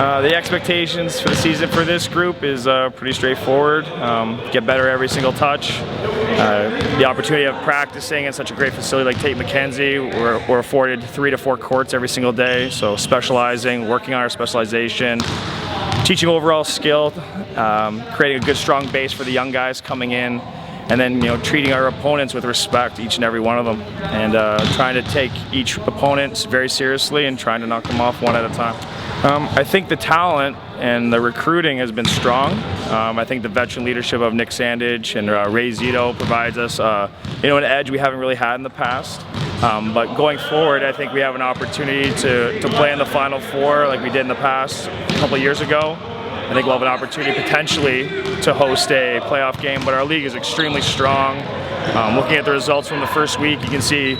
The expectations for the season for this group is pretty straightforward. Get better every single touch. The opportunity of practicing in such a great facility like Tate McKenzie, we're afforded 3 to 4 courts every single day. So specializing, working on our specialization, teaching overall skill, creating a good strong base for the young guys coming in, and then treating our opponents with respect, each and every one of them, and trying to take each opponent very seriously and trying to knock them off one at a time. I think the talent and the recruiting has been strong. I think the veteran leadership of Nick Sandage and Ray Zito provides us an edge we haven't really had in the past. But going forward, I think we have an opportunity to play in the Final Four like we did in the past a couple of years ago. I think we'll have an opportunity potentially to host a playoff game, but our league is extremely strong. Looking at the results from the first week, you can see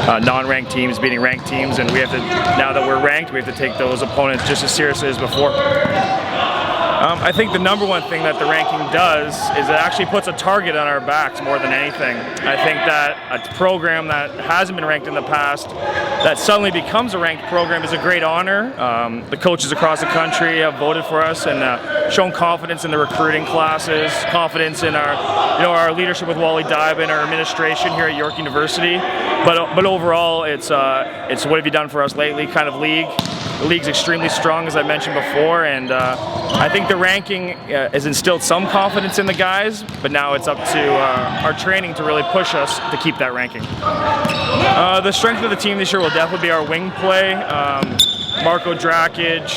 non-ranked teams beating ranked teams, and we have to, now that we're ranked, we have to take those opponents just as seriously as before. I think the number one thing that the ranking does is it actually puts a target on our backs more than anything. I think that a program that hasn't been ranked in the past that suddenly becomes a ranked program is a great honor. The coaches across the country have voted for us and shown confidence in the recruiting classes, confidence in our leadership with Wally Diamond, our administration here at York University. But overall, it's what have you done for us lately kind of league. The league's extremely strong, as I mentioned before, and I think the ranking has instilled some confidence in the guys, but now it's up to our training to really push us to keep that ranking. The strength of the team this year will definitely be our wing play. Marco Drakic,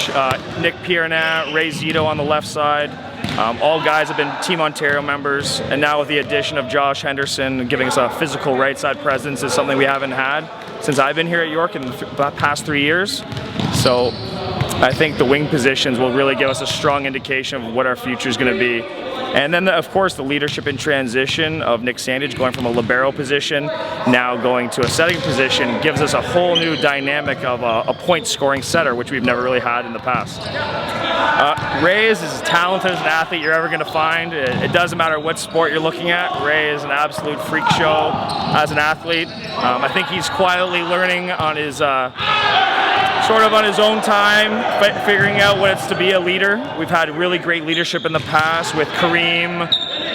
Nick Piernat, Ray Zito on the left side. All guys have been Team Ontario members, and now with the addition of Josh Henderson giving us a physical right side presence is something we haven't had since I've been here at York in the past 3 years. So I think the wing positions will really give us a strong indication of what our future is going to be. And then, of course, the leadership in transition of Nick Sandage going from a libero position, now going to a setting position, gives us a whole new dynamic of a point-scoring setter, which we've never really had in the past. Ray is as talented as an athlete you're ever going to find. It doesn't matter what sport you're looking at. Ray is an absolute freak show as an athlete. I think he's quietly learning on his sort of on his own time, figuring out what it's to be a leader. We've had really great leadership in the past with Kareem,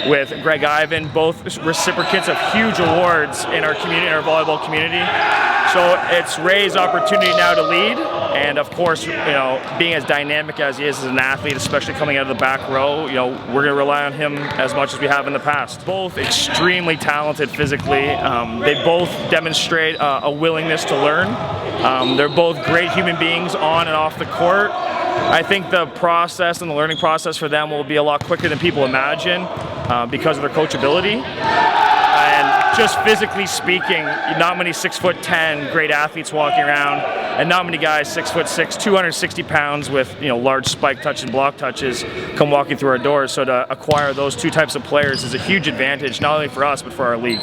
with Greg Ivan, both recipients of huge awards in our community, in our volleyball community. So it's Ray's opportunity now to lead, and of course, being as dynamic as he is as an athlete, especially coming out of the back row, we're going to rely on him as much as we have in the past. Both extremely talented physically. They both demonstrate a willingness to learn. They're both great human beings on and off the court. I think the process and the learning process for them will be a lot quicker than people imagine because of their coachability. And just physically speaking, not many 6'10" great athletes walking around, and not many guys 6'6", 260 pounds with large spike touch and block touches come walking through our doors. So to acquire those two types of players is a huge advantage, not only for us but for our league.